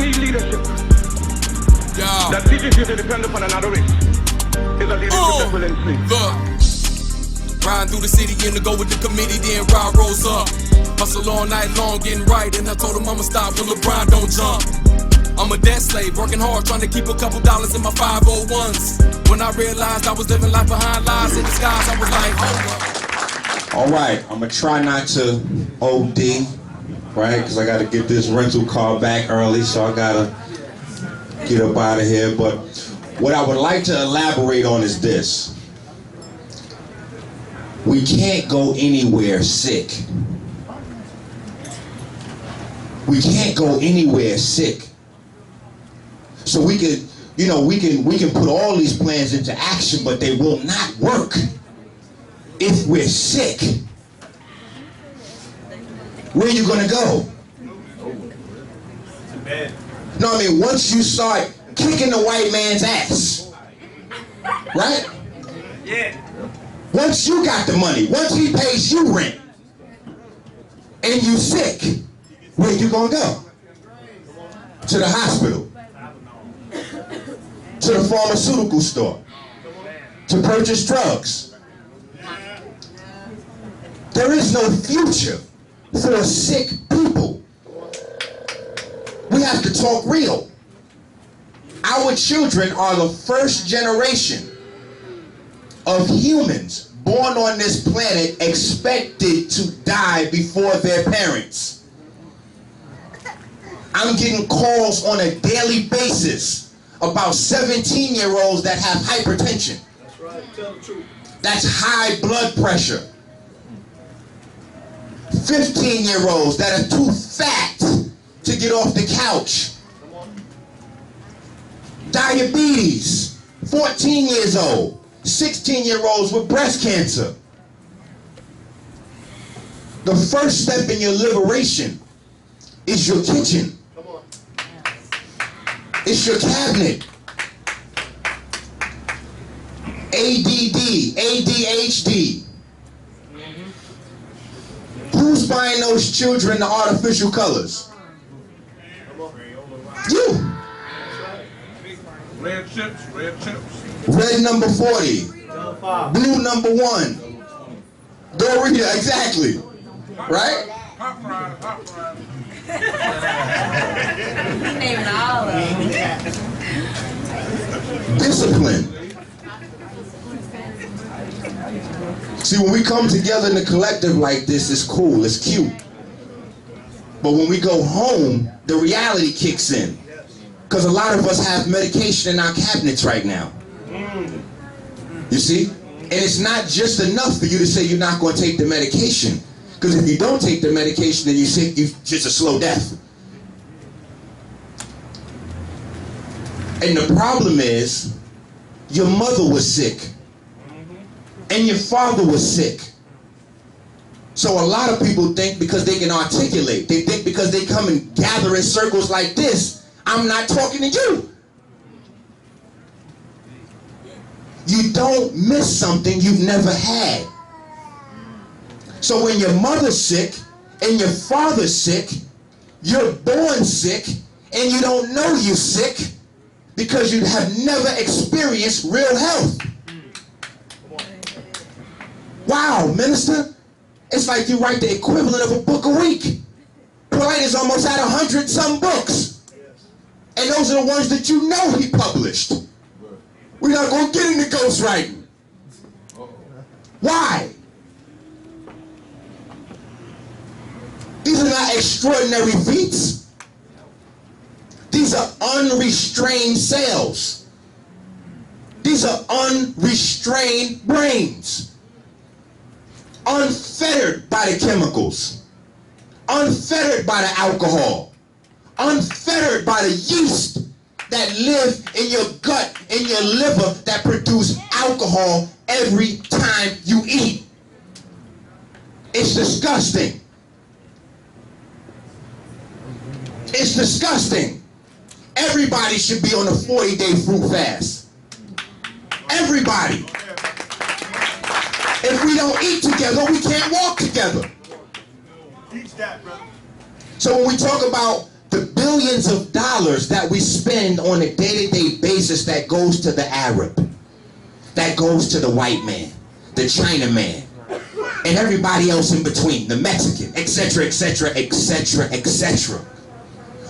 need leadership that teaches you to depend upon another race. Is a leadership that will enslave. Riding through the city in to go with the committee, then ride rolls up. Hustle all night long, getting right, and I told him I'ma stop when LeBron don't jump. I'm a debt slave, working hard, trying to keep a couple dollars in my 501s. When I realized I was living life behind lies in disguise, I was like, oh. All right, I'm gonna try not to OD, right? Because I gotta get this rental car back early, so I gotta get up out of here. But what I would like to elaborate on is this. We can't go anywhere sick. We can't go anywhere sick. So we could, you know, we can put all these plans into action, but they will not work if we're sick. Where are you gonna go? No, I mean, once you start kicking the white man's ass, right? Yeah. Once you got the money, once he pays you rent, and you sick, where you gonna go? To the hospital, to the pharmaceutical store, to purchase drugs. There is no future for sick people. We have to talk real. Our children are the first generation of humans born on this planet expected to die before their parents. I'm getting calls on a daily basis about 17-year-olds that have hypertension. That's right, tell the truth. That's high blood pressure. 15-year-olds that are too fat to get off the couch. Diabetes, 14 years old. 16-year-olds with breast cancer. The first step in your liberation is your kitchen. It's your cabinet. ADD, ADHD. Who's buying those children the artificial colors? You. Red chips, red chips. Red number 40. Blue number 1. Dorita, exactly. Right? Hot fries, hot fries. Naming all of them. Discipline. See, when we come together in the collective like this, it's cool, it's cute. But when we go home, the reality kicks in. Because a lot of us have medication in our cabinets right now. You see? And it's not just enough for you to say you're not going to take the medication. Because if you don't take the medication and you're sick, you're just a slow death. And the problem is, your mother was sick. And your father was sick. So a lot of people think because they can articulate, they think because they come and gather in circles like this, I'm not talking to you. You don't miss something you've never had. So when your mother's sick and your father's sick, you're born sick and you don't know you're sick because you have never experienced real health. Wow, minister, it's like you write the equivalent of a book a week. Polite is almost at 100-some books. And those are the ones that you know he published. We're not going to get into ghostwriting. Why? These are not extraordinary feats. These are unrestrained cells. These are unrestrained brains. Unfettered by the chemicals. Unfettered by the alcohol. Unfettered by the yeast that live in your gut, in your liver, that produce alcohol every time you eat. It's disgusting. It's disgusting. Everybody should be on a 40-day fruit fast. Everybody. If we don't eat together, we can't walk together. Teach that, brother. So when we talk about The billions of dollars that we spend on a day-to-day basis that goes to the Arab, that goes to the white man, the Chinaman, and everybody else in between, the Mexican, etc., etc., etc., etc.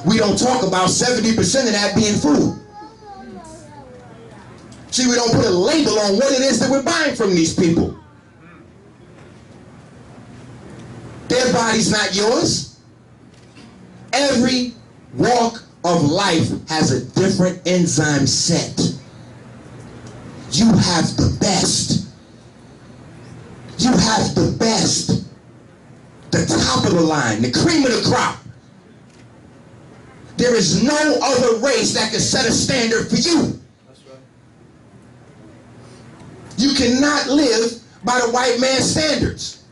We don't talk about 70% of that being food. See, we don't put a label on what it is that we're buying from these people. Their body's not yours. Every walk of life has a different enzyme set. You have the best. You have the best. The top of the line, the cream of the crop. There is no other race that can set a standard for you. You cannot live by the white man's standards.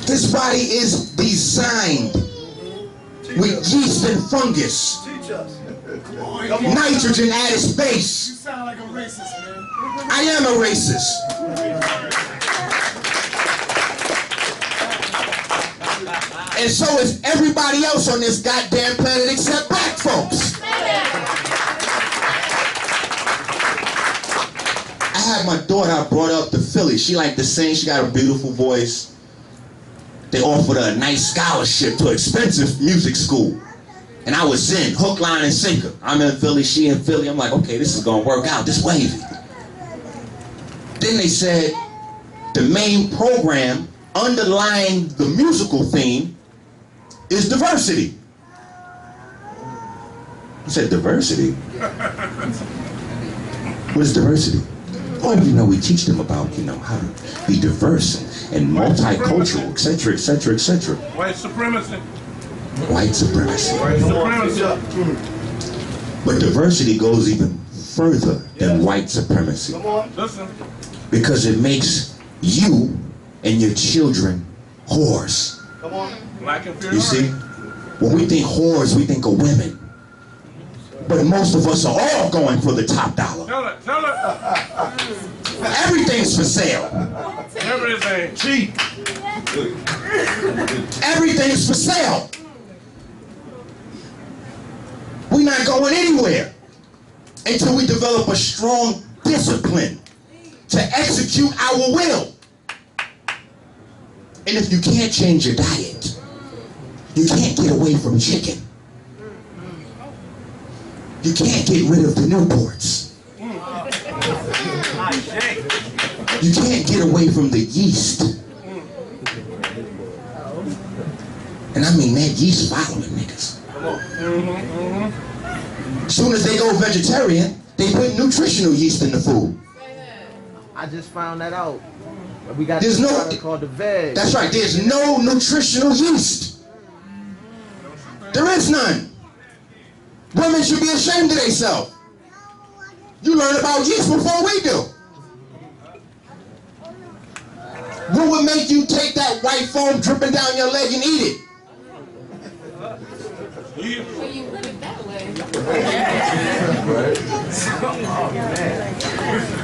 This body is designed with yeast and fungus, nitrogen at its base. You sound like a racist, man. I am a racist. And so is everybody else on this goddamn planet except black folks. I had my daughter, I brought her up to Philly. She liked to sing, she got a beautiful voice. They offered her a nice scholarship to an expensive music school. And I was in, hook, line, and sinker. I'm in Philly, she in Philly. I'm like, okay, this is gonna work out, this wavy. Then they said, the main program underlying the musical theme is diversity. I said, diversity? What is diversity? Oh, you know, we teach them about, how to be diverse and multicultural, etc., etc., etc. White supremacy. White supremacy. White supremacy. But diversity goes even further than white supremacy. Come on, listen. Because it makes you and your children whores. Come on. Black inferiority. You see? When we think whores, we think of women. But most of us are all going for the top dollar. Tell it, tell it. Everything's for sale. Everything. Cheap. Everything's for sale. We're not going anywhere until we develop a strong discipline to execute our will. And if you can't change your diet, you can't get away from chicken. You can't get rid of the Newports. You can't get away from the yeast. And I mean that yeast following niggas. Soon as they go vegetarian, they put nutritional yeast in the food. I just found that out. We got There's this no- product called the veg. That's right, there's no nutritional yeast. There is none. Women should be ashamed of themselves. You learn about yeast before we do. What would make you take that white foam dripping down your leg and eat it? Well, you live it that way.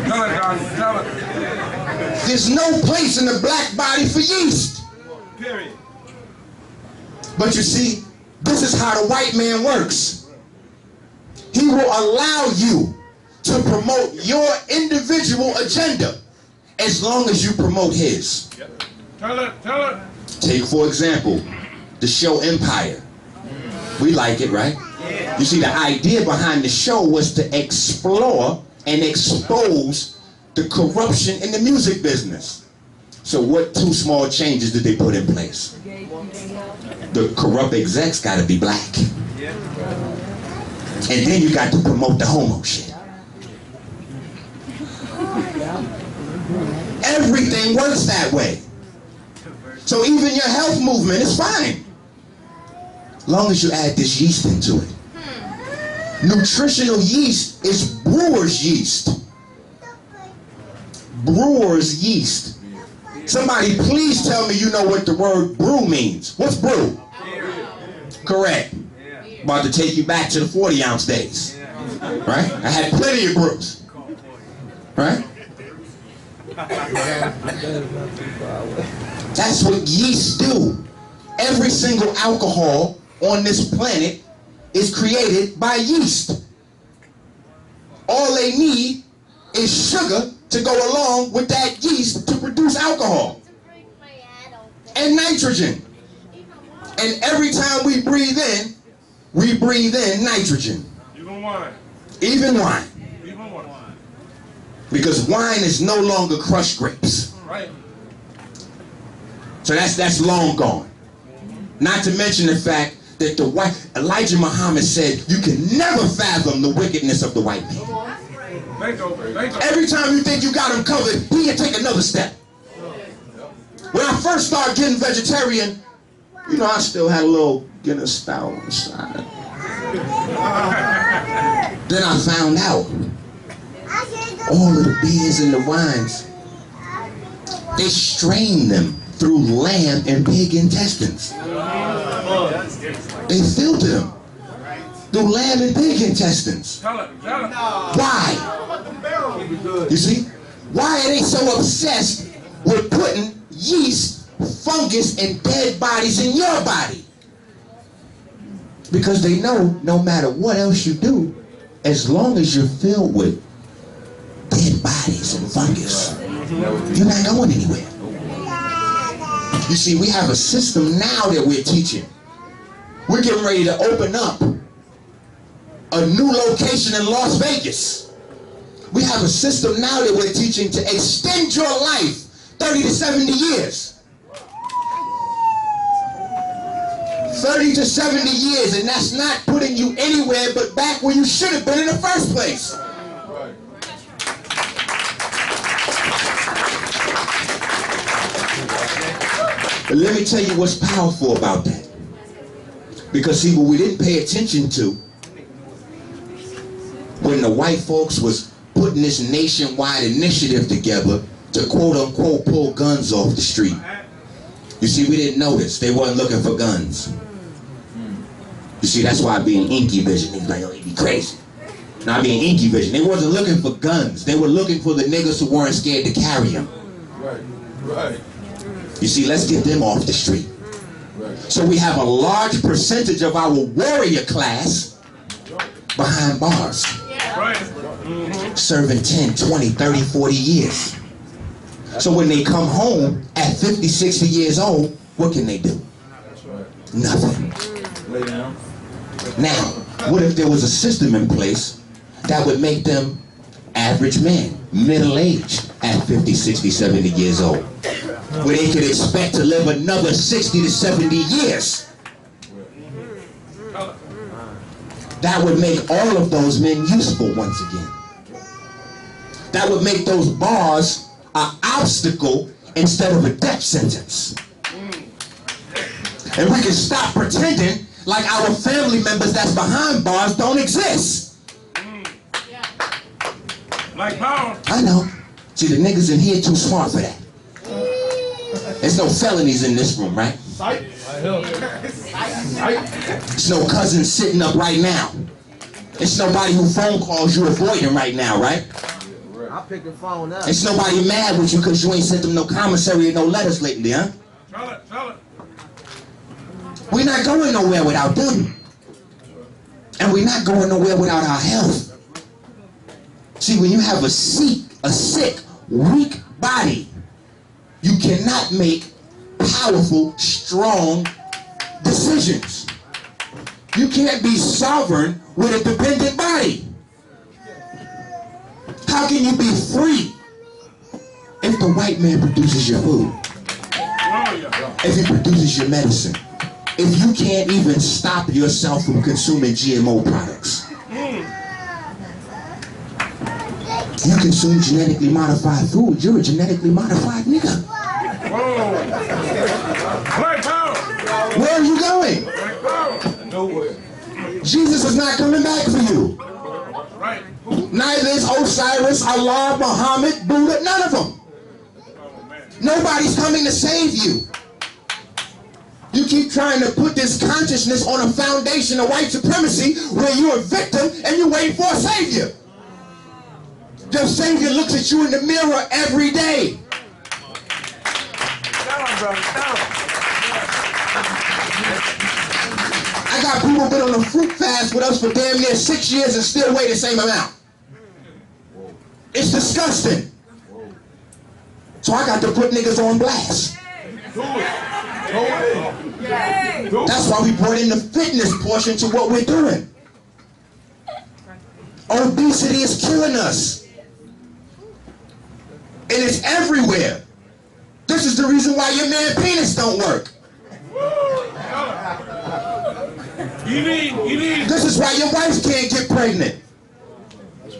Tell it, Don, tell it. There's no place in the black body for yeast. Period. But you see, this is how the white man works. He will allow you to promote your individual agenda as long as you promote his. Yep. Tell it, tell it. Take, for example, the show Empire. We like it, right? Yeah. You see, the idea behind the show was to explore and expose the corruption in the music business. So what two small changes did they put in place? The corrupt execs got to be black. Yeah. And then you got to promote the homo shit. Everything works that way. So even your health movement is fine. Long as you add this yeast into it. Nutritional yeast is brewer's yeast. Brewer's yeast. Somebody please tell me you know what the word brew means. What's brew? Correct. About to take you back to the 40-ounce days. Right? I had plenty of brews. Right? That's what yeast do. every single alcohol on this planet is created by yeast. All they need is sugar to go along with that yeast to produce alcohol and nitrogen. And every time we breathe in nitrogen. Even wine. Even wine. Even wine. Because wine is no longer crushed grapes. Right. So that's long gone. Not to mention the fact that Elijah Muhammad said you can never fathom the wickedness of the white man. Every time you think you got him covered, he can take another step. When I first started getting vegetarian, you know, I still had a little Guinness stout on the side. Then I found out all of the beers and the wines, they strain them through lamb and pig intestines. They filter them through lamb and pig intestines. Why? You see? Why are they so obsessed with putting yeast, fungus, and dead bodies in your body? Because they know no matter what else you do, as long as you're filled with dead bodies and fungus, you're not going anywhere. You see, we have a system now that we're teaching. We're getting ready to open up a new location in Las Vegas. We have a system now that we're teaching to extend your life 30 to 70 years. 30 to 70 years, and that's not putting you anywhere but back where you should have been in the first place. But let me tell you what's powerful about that. Because see, what we didn't pay attention to when the white folks was putting this nationwide initiative together to quote unquote pull guns off the street. You see, we didn't notice. They weren't looking for guns. You see, that's why I be in EnQi vision. They be like, oh, he be crazy. Now I be in EnQi vision. They wasn't looking for guns. They were looking for the niggas who weren't scared to carry them. Right. You see, let's get them off the street. So we have a large percentage of our warrior class behind bars. Serving 10, 20, 30, 40 year. So when they come home at 50, 60 years old, what can they do? Nothing. Lay down. Now, what if there was a system in place that would make them average men, middle-aged at 50, 60, 70 years old, where they could expect to live another 60 to 70 years? That would make all of those men useful once again. That would make those bars an obstacle instead of a death sentence. And we can stop pretending like our family members that's behind bars don't exist. Like power. I know. See, the niggas in here too smart for that. There's no felonies in this room, right? There's no cousins sitting up right now. There's nobody who phone calls you avoiding right now, right? I'll pick the phone up. There's nobody mad with you because you ain't sent them no commissary or no letters lately, huh? Tell it. We're not going nowhere without them. And we're not going nowhere without our health. See, when you have a sick, weak body, you cannot make powerful, strong decisions. You can't be sovereign with a dependent body. How can you be free if the white man produces your food? If he produces your medicine? If you can't even stop yourself from consuming GMO products? You consume genetically modified food, you're a genetically modified nigga. Black power. Where are you going? Black power. Nowhere. Jesus is not coming back for you. Right. Neither is Osiris, Allah, Muhammad, Buddha, none of them. Nobody's coming to save you. You keep trying to put this consciousness on a foundation of white supremacy where you're a victim and you wait for a savior. Your savior looks at you in the mirror every day. Down, brother, down. I got people been on a fruit fast with us for damn near 6 years and still weigh the same amount. It's disgusting. So I got to put niggas on blast. That's why we brought in the fitness portion to what we're doing. Obesity is killing us. And it's everywhere. This is the reason why your man penis don't work. This is why your wife can't get pregnant.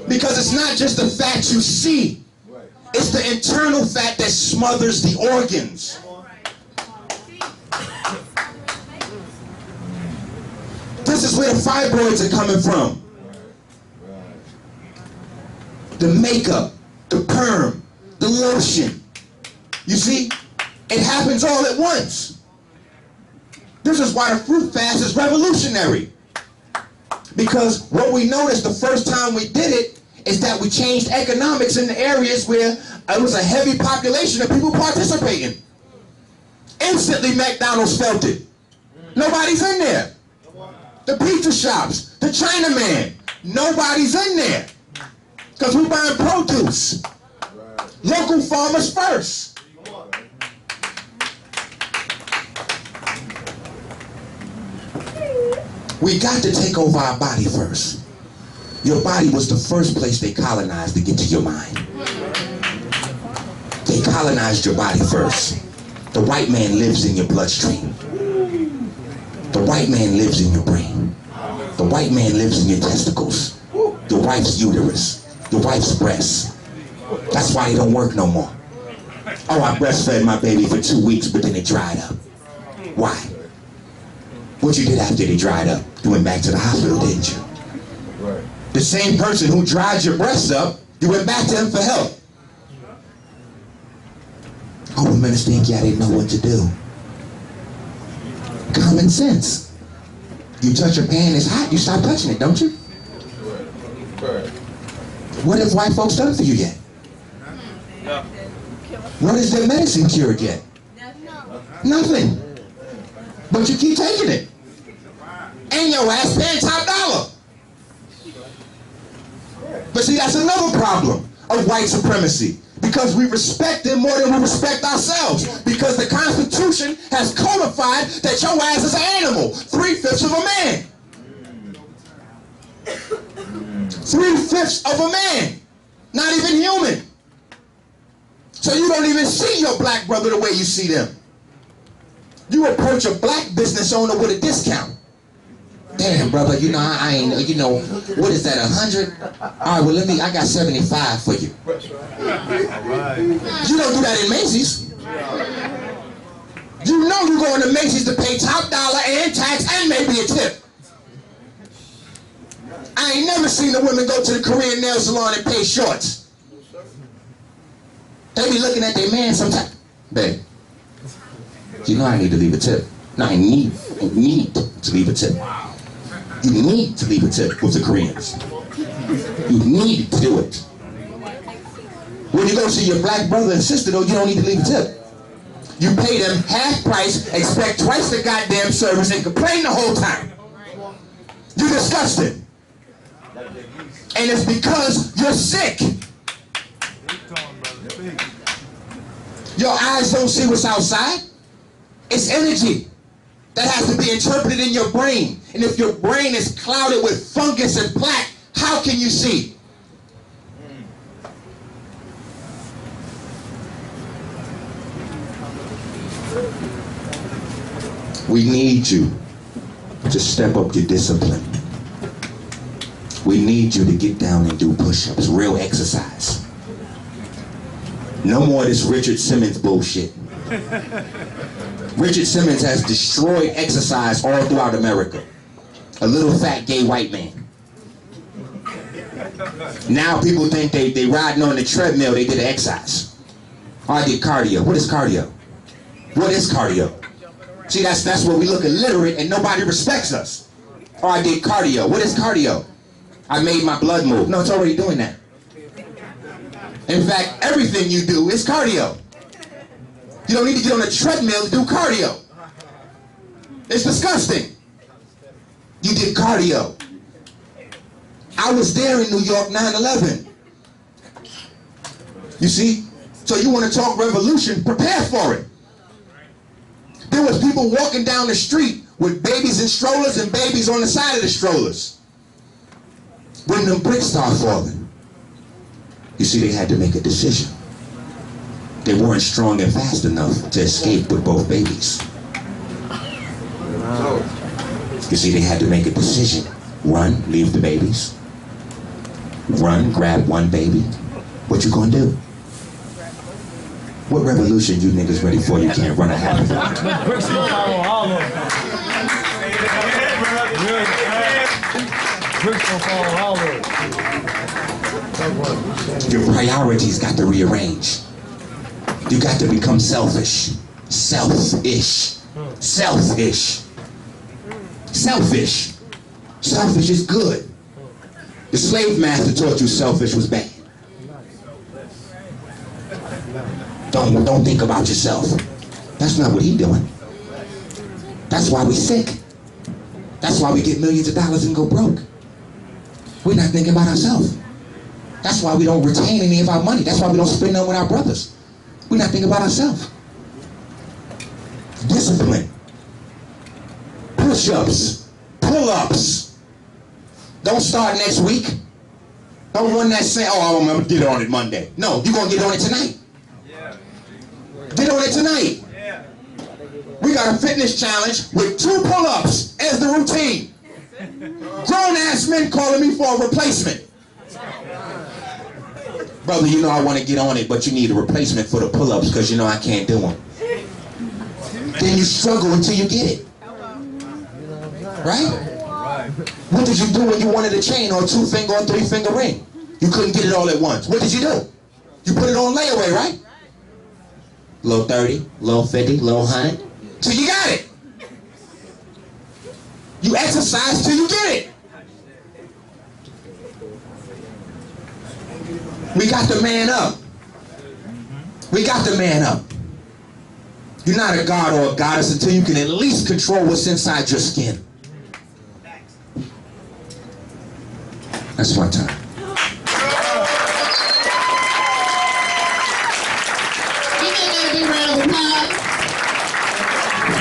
Because it's not just the fat you see. It's the internal fat that smothers the organs. This is where the fibroids are coming from. The makeup, the perm, the lotion. You see? It happens all at once. This is why the fruit fast is revolutionary. Because what we noticed the first time we did it is that we changed economics in the areas where it was a heavy population of people participating. Instantly McDonald's felt it. Nobody's in there. The pizza shops, the Chinaman, nobody's in there. Because we're buying produce. Local farmers first. We got to take over our body first. Your body was the first place they colonized to get to your mind. They colonized your body first. The white man lives in your bloodstream. The white man lives in your brain. The white man lives in your testicles. Your wife's uterus. Your wife's breasts. That's why they don't work no more. Oh, I breastfed my baby for 2 weeks, but then it dried up. Why? What you did after they dried up? You went back to the hospital, didn't you? Right. The same person who dried your breasts up, you went back to him for help. Oh, but Minister EnQi, I didn't know what to do. Common sense. You touch your pan, it's hot, you stop touching it, don't you? Right. What have white folks done for you yet? No. What has their medicine cured yet? Nothing. But you keep taking it. And your ass paying top dollar. But see, that's another problem of white supremacy. Because we respect them more than we respect ourselves. Because the Constitution has codified that your ass is an animal. 3/5 of a man. 3/5 of a man. Not even human. So you don't even see your black brother the way you see them. You approach a black business owner with a discount. Damn, brother, you know, I ain't, you know, what is that, 100? All right, well, I got 75 for you. You don't do that in Macy's. You know you're going to Macy's to pay top dollar and tax and maybe a tip. I ain't never seen the women go to the Korean nail salon and pay shorts. They be looking at their man sometimes. Babe, you know I need to leave a tip. No, I need to leave a tip. You need to leave a tip with the Koreans. You need to do it. When you go see your black brother and sister, though, you don't need to leave a tip. You pay them half price, expect twice the goddamn service, and complain the whole time. You're disgusting. And it's because you're sick. Your eyes don't see what's outside. It's energy that has to be interpreted in your brain. And if your brain is clouded with fungus and plaque, how can you see? We need you to step up your discipline. We need you to get down and do push-ups, real exercise. No more of this Richard Simmons bullshit. Richard Simmons has destroyed exercise all throughout America. A little fat gay white man. Now people think they riding on the treadmill, they did exercise. Oh, I did cardio. What is cardio? What is cardio? See, that's where we look illiterate and nobody respects us. Oh, I did cardio. What is cardio? I made my blood move. No, it's already doing that. In fact, everything you do is cardio. You don't need to get on a treadmill to do cardio. It's disgusting. You did cardio. I was there in New York 9/11. You see? So you want to talk revolution, prepare for it. There was people walking down the street with babies in strollers and babies on the side of the strollers when them bricks start falling. You see, they had to make a decision. They weren't strong and fast enough to escape with both babies. You see, they had to make a decision. Run, leave the babies. Run, grab one baby. What you gonna do? What revolution you niggas ready for? You can't run a half of it. Bricks gonna follow all of them. Bricks gonna follow all of them. Your priorities got to rearrange. You got to become selfish. Selfish. Selfish. Selfish. Selfish is good. The slave master taught you selfish was bad. Don't think about yourself. That's not what he's doing. That's why we sick. That's why we get millions of dollars and go broke. We're not thinking about ourselves. That's why we don't retain any of our money. That's why we don't spend none with our brothers. We're not thinking about ourselves. Discipline. Push-ups. Pull-ups. Don't start next week. Don't run that saying, oh, I'm going to get on it Monday. No, you're going to get on it tonight. Get on it tonight. We got a fitness challenge with 2 pull-ups as the routine. Grown-ass men calling me for a replacement. Brother, you know I want to get on it, but you need a replacement for the pull-ups because you know I can't do them. Then you struggle until you get it. Right? What did you do when you wanted a chain or a 2-finger or 3-finger ring? You couldn't get it all at once. What did you do? You put it on layaway, right? Low 30, low 50, low 100. Till you got it. You exercise till you get it. We got to man up. We got to man up. You're not a god or a goddess until you can at least control what's inside your skin. That's my time.